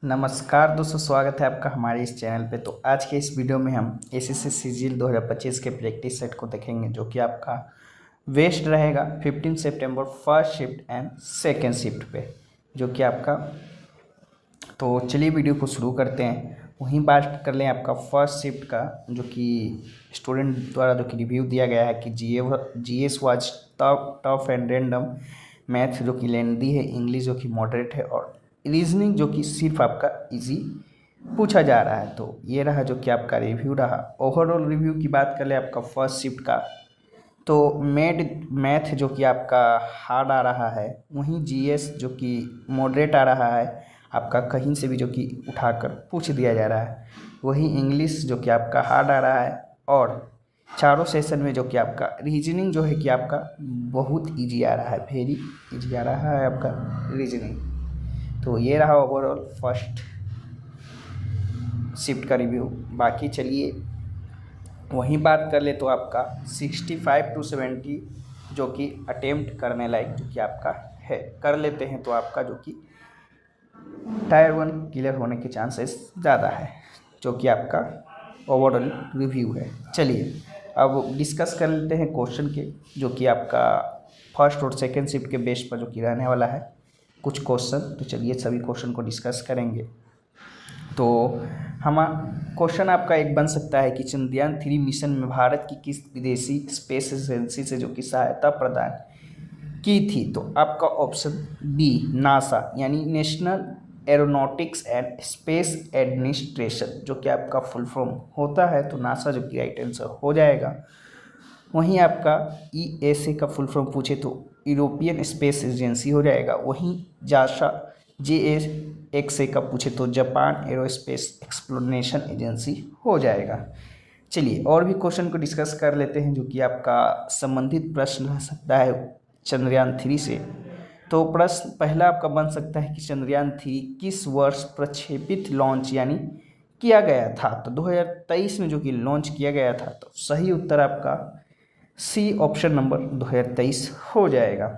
नमस्कार दोस्तों, स्वागत है आपका हमारे इस चैनल पे। तो आज के इस वीडियो में हम एसएससी सीजीएल 2025 के प्रैक्टिस सेट को देखेंगे, जो कि आपका वेस्ट रहेगा 15 सितंबर first shift and second shift पे, जो कि आपका। तो चलिए वीडियो को शुरू करते हैं। वहीं बात कर लें आपका फर्स्ट शिफ्ट का, जो कि स्टूडेंट द्वारा जो कि रिव्यू दिया गया है कि GS was tough and random, math जो कि लेंदी है, इंग्लिश जो कि मॉडरेट है, और रीजनिंग जो कि सिर्फ आपका इजी पूछा जा रहा है। तो ये रहा जो कि आपका रिव्यू रहा। ओवरऑल रिव्यू की बात कर ले आपका फर्स्ट शिफ्ट का, तो मैथ जो कि आपका हार्ड आ रहा है, वहीं जीएस जो कि मॉडरेट आ रहा है, आपका कहीं से भी जो कि उठाकर पूछ दिया जा रहा है। वहीं इंग्लिश जो कि आपका हार्ड आ रहा है, और चारों सेशन में जो कि आपका रीजनिंग जो है कि आपका बहुत इजी आ रहा है, वेरी इजी आ रहा है आपका रीजनिंग। तो ये रहा ओवरऑल फर्स्ट शिफ्ट का रिव्यू। बाकी चलिए वहीं बात कर ले तो आपका 65 to 70 जो कि अटेम्प्ट करने लायक जो कि आपका है, कर लेते हैं तो आपका जो कि टायर 1 क्लियर होने के चांसेस ज़्यादा है, जो कि आपका ओवरऑल रिव्यू है। चलिए अब डिस्कस कर लेते हैं क्वेश्चन के, जो कि आपका फर्स्ट और सेकेंड शिफ्ट के बेस पर जो कि रहने वाला है कुछ क्वेश्चन। तो चलिए सभी क्वेश्चन को डिस्कस करेंगे। तो हम क्वेश्चन आपका एक बन सकता है कि चंद्रयान 3 मिशन में भारत की किस विदेशी स्पेस एजेंसी से जो कि सहायता प्रदान की थी। तो आपका ऑप्शन बी नासा यानी national aeronautics and space administration, जो कि आपका फुल फॉर्म होता है, तो नासा जो कि राइट आंसर हो जाएगा। वहीं आपका ईएसए का फुल फॉर्म पूछे तो यूरोपियन स्पेस एजेंसी हो जाएगा। वहीं जासा जेएक्सए का पूछे तो जापान एरोस्पेस एक्सप्लोरेशन एजेंसी हो जाएगा। चलिए और भी क्वेश्चन को डिस्कस कर लेते हैं, जो कि आपका संबंधित प्रश्न रह सकता है चंद्रयान 3 से। तो प्रश्न पहला आपका बन सकता है कि चंद्रयान 3 किस वर्ष प्रक्षेपित लॉन्च यानी किया गया था। तो 2023 में जो कि लॉन्च किया गया था। तो सही उत्तर आपका सी ऑप्शन नंबर 2023 हो जाएगा।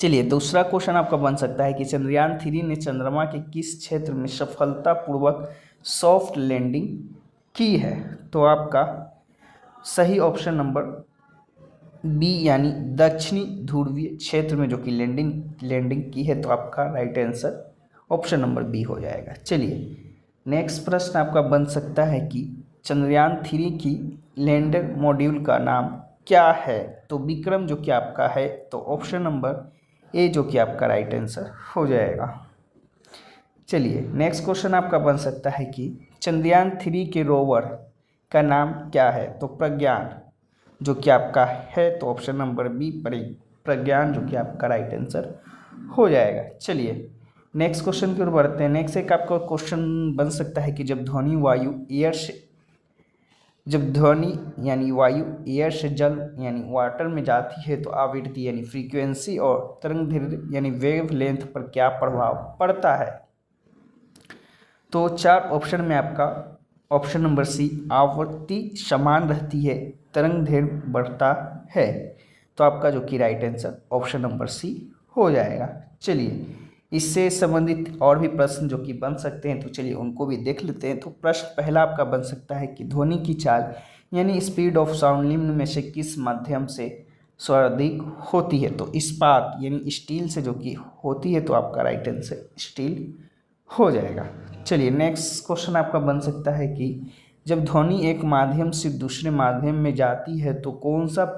चलिए दूसरा क्वेश्चन आपका बन सकता है कि चंद्रयान 3 ने चंद्रमा के किस क्षेत्र में सफलतापूर्वक सॉफ्ट लैंडिंग की है। तो आपका सही ऑप्शन नंबर बी यानी दक्षिणी ध्रुवीय क्षेत्र में जो कि लैंडिंग की है, तो आपका right answer option number B हो जाएगा। चलिए नेक्स्ट प्रश्न आपका बन सकता है कि चंद्रयान 3 की लैंडर मॉड्यूल का नाम क्या है। तो विक्रम जो कि आपका है, तो ऑप्शन नंबर ए जो कि आपका राइट आंसर हो जाएगा। चलिए नेक्स्ट क्वेश्चन आपका बन सकता है कि चंद्रयान 3 के रोवर का नाम क्या है। तो प्रज्ञान जो कि आपका है, तो ऑप्शन नंबर बी प्रज्ञान जो कि आपका राइट आंसर हो जाएगा। चलिए नेक्स्ट क्वेश्चन की ओर बढ़ते हैं। नेक्स्ट एक आपका क्वेश्चन बन सकता है कि जब ध्वनि वायु एयर से जल यानी वाटर में जाती है, तो आवृत्ति यानी फ्रीक्वेंसी और तरंगदैर्घ्य यानी वेव लेंथ पर क्या प्रभाव पड़ता है। तो चार ऑप्शन में आपका ऑप्शन नंबर सी आवृत्ति समान रहती है, तरंगदैर्घ्य बढ़ता है, तो आपका जो कि right answer option number C हो जाएगा। चलिए इससे संबंधित और भी प्रश्न जो कि बन सकते हैं, तो चलिए उनको भी देख लेते हैं। तो प्रश्न पहला आपका बन सकता है कि ध्वनि की चाल यानी स्पीड ऑफ साउंड निम्न में से किस माध्यम से सर्वाधिक होती है। तो इस्पात यानी स्टील से जो कि होती है, तो आपका राइट आंसर स्टील हो जाएगा। चलिए नेक्स्ट क्वेश्चन आपका बन सकता है कि जब ध्वनि एक माध्यम से दूसरे माध्यम में जाती है, तो कौन सा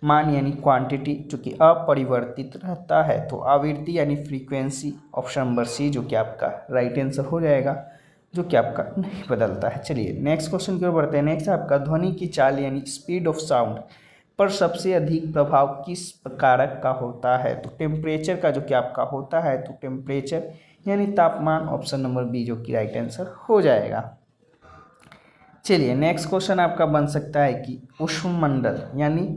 मान यानी क्वांटिटी जो कि अपरिवर्तित रहता है। तो आवृत्ति यानी फ्रीक्वेंसी, ऑप्शन नंबर सी जो कि आपका राइट आंसर हो जाएगा, जो कि आपका नहीं बदलता है। चलिए नेक्स्ट क्वेश्चन की ओर बढ़ते हैं। नेक्स्ट आपका ध्वनि की चाल यानी स्पीड ऑफ साउंड पर सबसे अधिक प्रभाव किस कारक का होता है। तो टेम्परेचर का जो कि आपका होता है, तो टेम्परेचर यानी तापमान, ऑप्शन नंबर बी जो कि राइट आंसर हो जाएगा। चलिए नेक्स्ट क्वेश्चन आपका बन सकता है कि उष्णमंडल यानी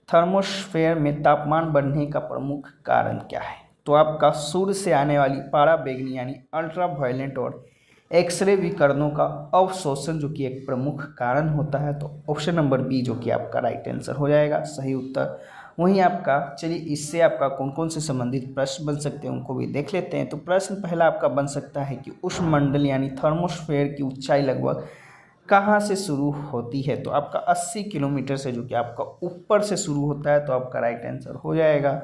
थर्मोस्फेयर में तापमान बढ़ने का प्रमुख कारण क्या है। तो आपका सूर्य से आने वाली पराबैंगनी यानी अल्ट्रावायलेट और एक्सरे विकिरणों का अवशोषण जो कि एक प्रमुख कारण होता है, तो ऑप्शन नंबर बी जो कि आपका राइट आंसर हो जाएगा। सही उत्तर वहीं आपका चलिए इससे आपका कौन कौन से संबंधित प्रश्न बन सकते हैं उनको भी देख लेते हैं। तो प्रश्न पहला आपका बन सकता है कि उष्णमंडल यानी थर्मोस्फेयर की ऊंचाई लगभग कहाँ से शुरू होती है। तो आपका 80 किलोमीटर से, जो कि आपका ऊपर से शुरू होता है, तो आपका राइट आंसर हो जाएगा।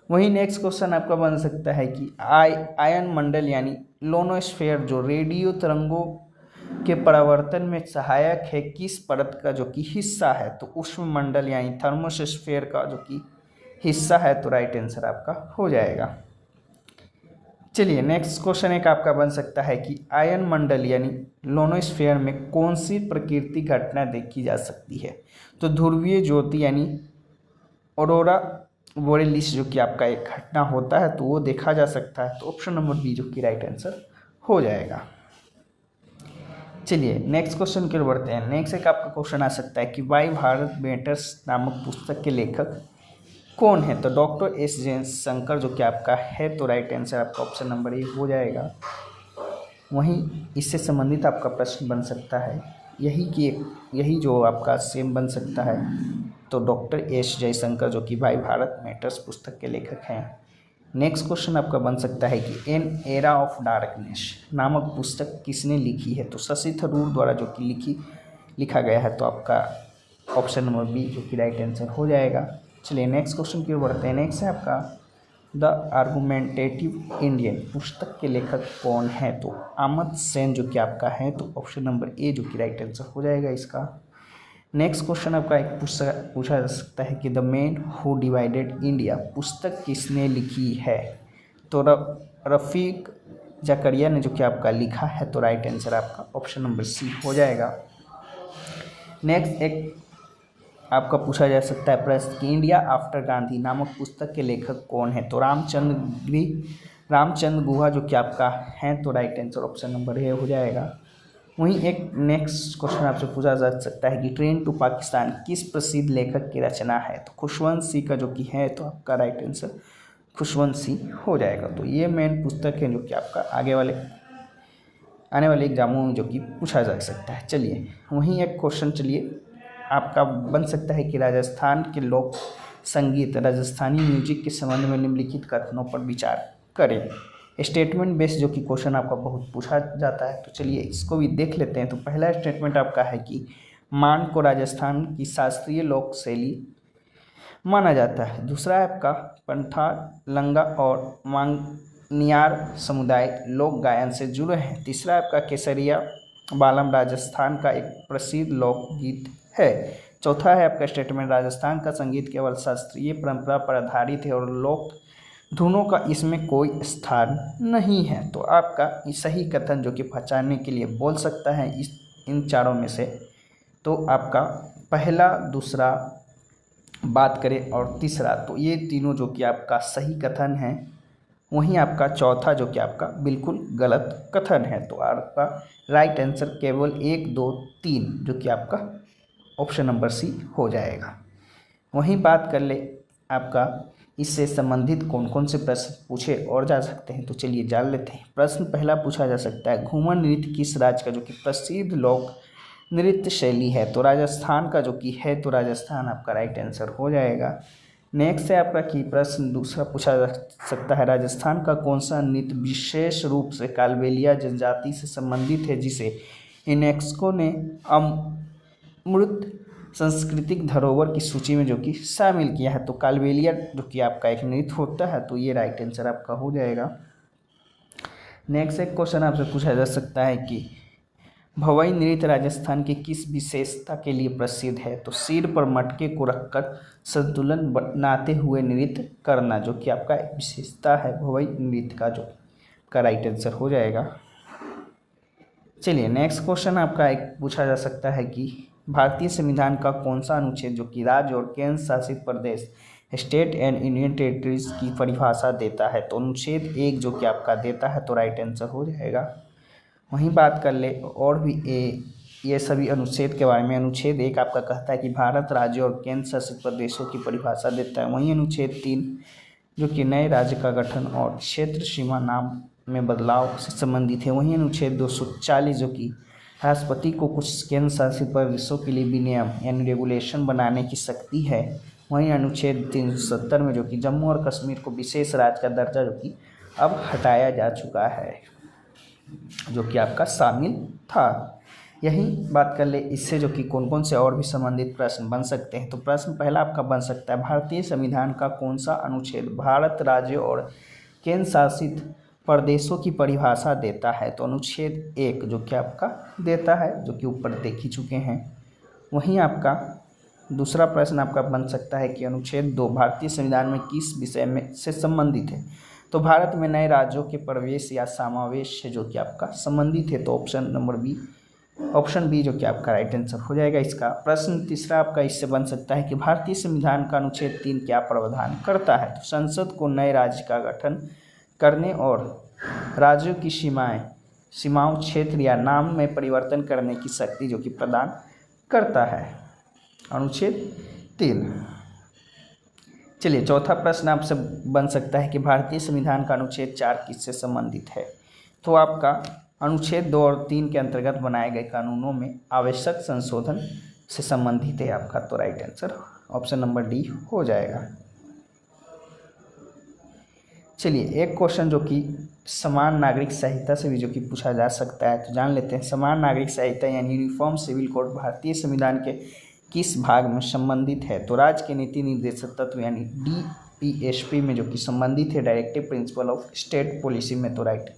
वहीं नेक्स्ट क्वेश्चन आपका बन सकता है कि आयन मंडल यानी लोनोस्फेयर जो रेडियो तरंगों के परावर्तन में सहायक है किस परत का जो कि हिस्सा है। तो उष्णमंडल यानी थर्मोस्फेयर का जो कि हिस्सा है, तो राइट आंसर आपका हो जाएगा। चलिए नेक्स्ट क्वेश्चन एक आपका बन सकता है कि आयन मंडल यानी लोनोस्फेयर में कौन सी प्रकृति घटना देखी जा सकती है। तो ध्रुवीय ज्योति यानी ऑरोरा बोरेलिस जो कि आपका एक घटना होता है, तो वो देखा जा सकता है। तो ऑप्शन नंबर बी जो कि राइट आंसर हो जाएगा। चलिए नेक्स्ट क्वेश्चन की ओर बढ़ते हैं। नेक्स्ट एक आपका क्वेश्चन आ सकता है कि वाई भारत मैटर्स नामक पुस्तक के लेखक कौन है। तो डॉक्टर एस जयशंकर जो कि आपका है, तो राइट आंसर आपका ऑप्शन नंबर ए हो जाएगा। वहीं इससे संबंधित आपका प्रश्न बन सकता है यही जो आपका सेम बन सकता है। तो डॉक्टर एस जयशंकर जो कि वाई भारत मैटर्स पुस्तक के लेखक हैं। नेक्स्ट क्वेश्चन आपका बन सकता है कि एन एरा ऑफ डार्कनेस नामक पुस्तक किसने लिखी है। तो शशि थरूर द्वारा जो कि लिखा गया है, तो आपका ऑप्शन नंबर बी जो कि राइट आंसर हो जाएगा। चलिए नेक्स्ट क्वेश्चन की ओर बढ़ते हैं। नेक्स्ट है आपका द आर्गुमेंटेटिव इंडियन पुस्तक के लेखक कौन है। तो अमित सेन जो कि आपका है, तो ऑप्शन नंबर ए जो कि राइट आंसर हो जाएगा इसका। नेक्स्ट क्वेश्चन आपका एक पूछा जा सकता है कि the man who divided India पुस्तक किसने लिखी है। तो रफ़ीक जकरिया ने जो कि आपका लिखा है, तो राइट आंसर आपका ऑप्शन नंबर सी हो जाएगा। नेक्स्ट एक आपका पूछा जा सकता है प्रश्न कि इंडिया आफ्टर गांधी नामक पुस्तक के लेखक कौन है। तो रामचंद्र गुहा जो कि आपका है, तो right answer option number A हो जाएगा। वहीं एक नेक्स्ट क्वेश्चन आपसे पूछा जा सकता है कि ट्रेन टू पाकिस्तान किस प्रसिद्ध लेखक की रचना है। तो खुशवंत सिंह का जो कि है, तो आपका राइट आंसर खुशवंत सिंह हो जाएगा। तो ये मेन पुस्तक है जो कि आपका आने वाले एग्जामों में जो कि पूछा जा सकता है। चलिए वहीं एक क्वेश्चन आपका बन सकता है कि राजस्थान के लोक संगीत राजस्थानी म्यूजिक के संबंध में निम्नलिखित कथनों पर विचार करें। स्टेटमेंट बेस्ड जो कि क्वेश्चन आपका बहुत पूछा जाता है, तो चलिए इसको भी देख लेते हैं। तो पहला स्टेटमेंट आपका है कि मान को राजस्थान की शास्त्रीय लोक शैली माना जाता है। दूसरा है आपका पंथार, लंगा और मांगनियार समुदाय लोक गायन से जुड़े हैं। तीसरा है आपका केसरिया बालम राजस्थान का एक प्रसिद्ध लोकगीत है। चौथा है आपका स्टेटमेंट राजस्थान का संगीत केवल शास्त्रीय परंपरा पर आधारित है और लोक धुनों का इसमें कोई स्थान नहीं है। तो आपका सही कथन जो कि पहचानने के लिए बोल सकता है इन चारों में से, तो आपका पहला, दूसरा, बात करें और तीसरा, तो ये तीनों जो कि आपका सही कथन है। वहीं आपका चौथा जो कि आपका बिल्कुल गलत कथन है। तो आपका राइट आंसर केवल 1, 2, 3 जो कि आपका ऑप्शन नंबर सी हो जाएगा। वहीं बात कर ले आपका इससे संबंधित कौन कौन से प्रश्न पूछे और जा सकते हैं, तो चलिए जान लेते हैं। प्रश्न पहला पूछा जा सकता है घूमर नृत्य किस राज्य का जो कि प्रसिद्ध लोक नृत्य शैली है। तो राजस्थान का जो कि है, तो राजस्थान आपका राइट आंसर हो जाएगा। नेक्स्ट है आपका कि प्रश्न दूसरा पूछा जा सकता है राजस्थान का कौन सा नृत्य विशेष रूप से कालबेलिया जनजाति से संबंधित है जिसे यूनेस्को ने अमूर्त सांस्कृतिक धरोहर की सूची में जो कि शामिल किया है। तो कालबेलिया जो कि आपका एक नृत्य होता है, तो ये राइट आंसर आपका हो जाएगा। नेक्स्ट एक क्वेश्चन आपसे पूछा जा सकता है कि भवई नृत्य राजस्थान की किस विशेषता के लिए प्रसिद्ध है। तो सिर पर मटके को रखकर संतुलन बनाते हुए नृत्य करना जो कि आपका विशेषता है भवई नृत्य का, जो का राइट आंसर हो जाएगा। चलिए नेक्स्ट क्वेश्चन आपका एक पूछा जा सकता है कि भारतीय संविधान का कौन सा अनुच्छेद जो कि राज्य और केंद्र शासित प्रदेश स्टेट एंड यूनियन टेरिटरीज की परिभाषा देता है। तो अनुच्छेद 1 जो कि आपका देता है, तो राइट आंसर हो जाएगा। वहीं बात कर ले और भी ये सभी अनुच्छेद के बारे में। अनुच्छेद 1 आपका कहता है कि भारत राज्य और केंद्र शासित प्रदेशों की परिभाषा देता है। वहीं अनुच्छेद 3 जो कि नए राज्य का गठन और क्षेत्र सीमा नाम में बदलाव से संबंधित है। वहीं अनुच्छेद 240 जो कि राष्ट्रपति को कुछ केंद्र शासित प्रदेशों के लिए विनियम यानी रेगुलेशन बनाने की शक्ति है। वहीं अनुच्छेद 370 में जो कि जम्मू और कश्मीर को विशेष राज्य का दर्जा जो कि अब हटाया जा चुका है, जो कि आपका शामिल था। यही बात कर ले इससे जो कि कौन कौन से और भी संबंधित प्रश्न बन सकते हैं। तो प्रश्न पहला आपका बन सकता है, भारतीय संविधान का कौन सा अनुच्छेद भारत राज्यों और केंद्र शासित प्रदेशों की परिभाषा देता है। तो अनुच्छेद 1 जो कि आपका देता है, जो कि ऊपर देख ही चुके हैं। वहीं आपका दूसरा प्रश्न आपका बन सकता है कि अनुच्छेद 2 भारतीय संविधान में किस विषय में से संबंधित है। तो भारत में नए राज्यों के प्रवेश या समावेश से जो कि आपका संबंधित है। तो ऑप्शन बी जो कि आपका राइट आंसर हो जाएगा इसका। प्रश्न तीसरा आपका इससे बन सकता है कि भारतीय संविधान का अनुच्छेद 3 क्या प्रावधान करता है। तो संसद को नए राज्य का गठन करने और राज्यों की सीमाओं क्षेत्र या नाम में परिवर्तन करने की शक्ति जो कि प्रदान करता है, अनुच्छेद 3। चलिए चौथा प्रश्न आपसे बन सकता है कि भारतीय संविधान का अनुच्छेद 4 किससे संबंधित है। तो आपका अनुच्छेद 2 और 3 के अंतर्गत बनाए गए कानूनों में आवश्यक संशोधन से संबंधित है आपका। तो right answer option number D हो जाएगा। चलिए एक क्वेश्चन जो कि समान नागरिक संहिता से भी जो कि पूछा जा सकता है, तो जान लेते हैं। समान नागरिक संहिता यानी यूनिफॉर्म सिविल कोड भारतीय संविधान के किस भाग में संबंधित है। तो राज्य के नीति निर्देशक तत्व यानी DPSP में जो कि संबंधित है, directive principle of state policy में। तो राइट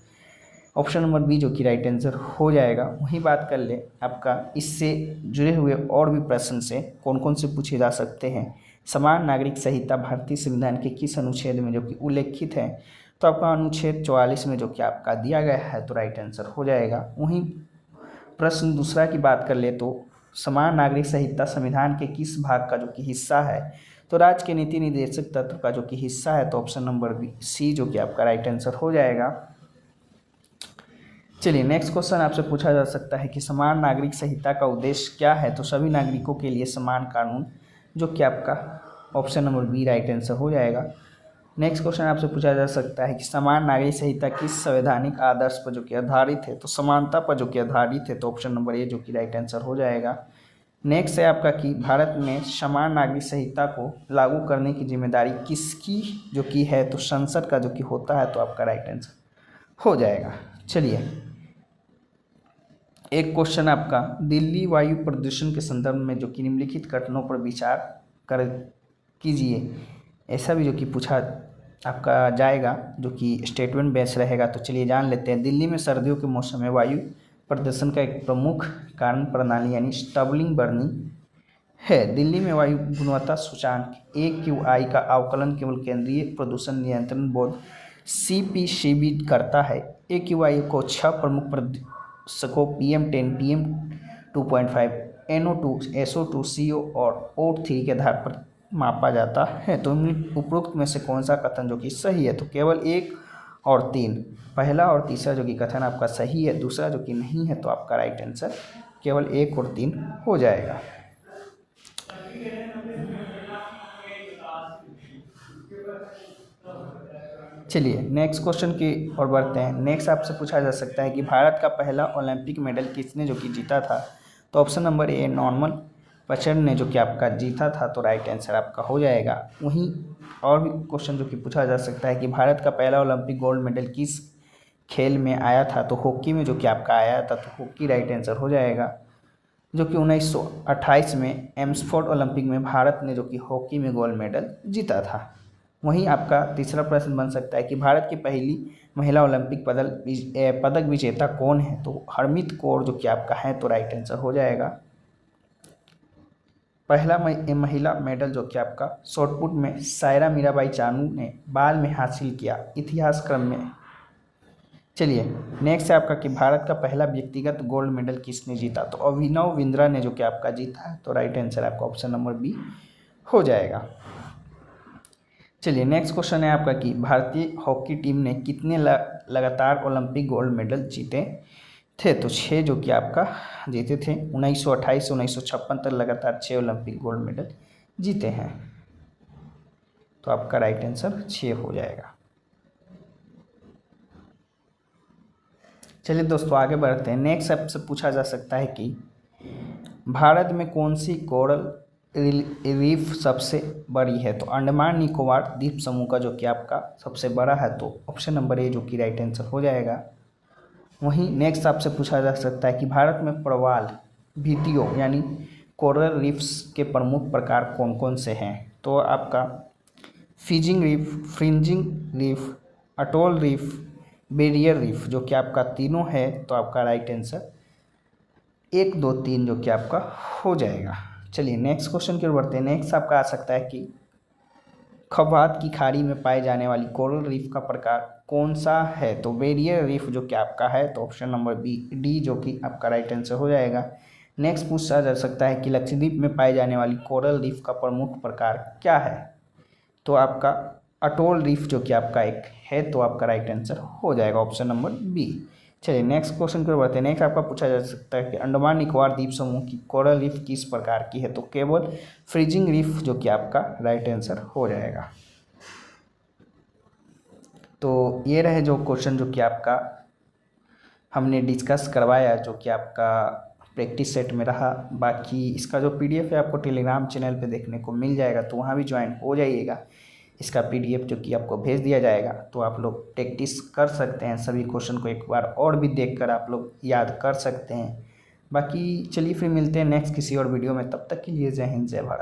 ऑप्शन नंबर बी जो कि राइट आंसर हो जाएगा। वही बात कर ले आपका इससे जुड़े हुए और भी प्रश्न से कौन कौन से पूछे जा सकते हैं। समान नागरिक संहिता भारतीय संविधान के किस अनुच्छेद में जो कि उल्लेखित है। तो आपका अनुच्छेद 44 में जो कि आपका दिया गया है। तो राइट आंसर हो जाएगा। वहीं प्रश्न दूसरा की बात कर ले तो समान नागरिक संहिता संविधान के किस भाग का जो कि हिस्सा है। तो राज्य के नीति निर्देशक तत्व का जो कि हिस्सा है। तो ऑप्शन नंबर बी सी जो कि आपका राइट आंसर हो जाएगा। चलिए नेक्स्ट क्वेश्चन आपसे पूछा जा सकता है कि समान नागरिक संहिता का उद्देश्य क्या है। तो सभी नागरिकों के लिए समान कानून, जो कि आपका option number B right answer हो जाएगा। नेक्स्ट क्वेश्चन आपसे पूछा जा सकता है कि समान नागरिक संहिता किस संवैधानिक आदर्श पर जो कि आधारित है। तो समानता पर जो कि आधारित है। तो ऑप्शन नंबर ए जो कि राइट आंसर हो जाएगा। नेक्स्ट है आपका कि भारत में समान नागरिक संहिता को लागू करने की जिम्मेदारी किसकी जो कि है। तो संसद का जो कि होता है। तो आपका राइट आंसर हो जाएगा। चलिए एक क्वेश्चन आपका दिल्ली वायु प्रदूषण के संदर्भ में जो कि निम्नलिखित घटनाओं पर विचार कर कीजिए, ऐसा भी जो कि पूछा आपका जाएगा, जो कि स्टेटमेंट बेस्ड रहेगा। तो चलिए जान लेते हैं। दिल्ली में सर्दियों के मौसम में वायु प्रदूषण का एक प्रमुख कारण प्रणाली यानी स्टबलिंग बर्निंग है। दिल्ली में वायु गुणवत्ता सूचांक AQI का आकलन केवल केंद्रीय प्रदूषण नियंत्रण बोर्ड CPCB करता है। AQI को 6 प्रमुख प्रदूषकों PM10, PM2.5, NO2, SO2, CO और O3 के आधार पर मापा जाता है। तो उपरोक्त में से कौन सा कथन जो कि सही है। तो केवल 1 और 3, पहला और तीसरा जो कि कथन आपका सही है, दूसरा जो कि नहीं है। तो आपका राइट आंसर केवल 1 और 3 हो जाएगा। चलिए नेक्स्ट क्वेश्चन की ओर बढ़ते हैं। नेक्स्ट आपसे पूछा जा सकता है कि भारत का पहला ओलंपिक मेडल किसने जो कि जीता था। तो ऑप्शन नंबर ए नॉर्मन पचन ने जो कि आपका जीता था। तो राइट आंसर आपका हो जाएगा। वहीं और भी क्वेश्चन जो कि पूछा जा सकता है कि भारत का पहला ओलंपिक गोल्ड मेडल किस खेल में आया था। तो हॉकी में जो कि आपका आया था। तो हॉकी राइट आंसर हो जाएगा, जो कि 1928 में एम्सफोर्ड ओलंपिक में भारत ने जो कि हॉकी में गोल्ड मेडल जीता था। वहीं आपका तीसरा प्रश्न बन सकता है कि भारत की पहली महिला ओलंपिक पदक विजेता कौन है। तो हरमीत कौर जो कि आपका है। तो राइट आंसर हो जाएगा। पहला महिला मेडल जो कि आपका शॉटपुट में सायरा मीराबाई चानू ने बाल में हासिल किया इतिहास क्रम में। चलिए नेक्स्ट है आपका कि भारत का पहला व्यक्तिगत गोल्ड मेडल किसने जीता। तो अभिनव बिंद्रा ने जो कि आपका जीता है। तो राइट आंसर आपका ऑप्शन नंबर बी हो जाएगा। चलिए नेक्स्ट क्वेश्चन है आपका कि भारतीय हॉकी टीम ने कितने लगातार ओलंपिक गोल्ड मेडल जीते थे। तो 6 जो कि आपका जीते थे। 1928 से 1956 तक लगातार 6 ओलंपिक गोल्ड मेडल जीते हैं। तो आपका राइट आंसर 6 हो जाएगा। चलिए दोस्तों आगे बढ़ते हैं। नेक्स्ट आपसे पूछा जा सकता है कि भारत में कौन सी कोरल रीफ सबसे बड़ी है? तो अंडमान निकोबार द्वीप समूह का जो कि आपका सबसे बड़ा है, तो ऑप्शन नंबर ए जो कि राइट आंसर हो जाएगा। वहीं नेक्स्ट आपसे पूछा जा सकता है कि भारत में प्रवाल भित्तियों यानी कोरल रीफ्स के प्रमुख प्रकार कौन कौन से हैं? तो आपका fizzing reef, fringing reef, atoll reef, barrier reef जो कि आपका तीनों है, तो आपका राइट आंसर 1, 2, 3 जो कि आपका हो जाएगा। चलिए नेक्स्ट क्वेश्चन की ओर बढ़ते हैं। नेक्स्ट आपका आ सकता है कि खवात की खाड़ी में पाए जाने वाली कोरल रीफ का प्रकार कौन सा है? तो बैरियर रीफ जो कि आपका है, तो ऑप्शन नंबर डी जो कि आपका राइट आंसर हो जाएगा। नेक्स्ट पूछा जा सकता है कि लक्षद्वीप में पाए जाने वाली कोरल रीफ का प्रमुख प्रकार क्या है? तो आपका अटोल रीफ जो कि आपका एक है, तो आपका राइट आंसर हो जाएगा ऑप्शन नंबर बी। चलिए नेक्स्ट क्वेश्चन की ओर बढ़ते हैं। नेक्स्ट आपका पूछा जा सकता है कि अंडमान निकोबार द्वीप समूह की कोरल रीफ किस प्रकार की है? तो केवल फ्रीजिंग रीफ जो कि आपका राइट आंसर हो जाएगा। तो ये रहे जो क्वेश्चन जो कि आपका हमने डिस्कस करवाया, जो कि आपका प्रैक्टिस सेट में रहा। बाकी इसका जो पीडीएफ है आपको टेलीग्राम चैनल पे देखने को मिल जाएगा, तो वहाँ भी ज्वाइन हो जाइएगा। इसका पीडीएफ जो कि आपको भेज दिया जाएगा, तो आप लोग प्रैक्टिस कर सकते हैं। सभी क्वेश्चन को एक बार और भी देखकर आप लोग याद कर सकते हैं। बाकी चलिए फिर मिलते हैं नेक्स्ट किसी और वीडियो में, तब तक के लिए जय हिंद जय भारत।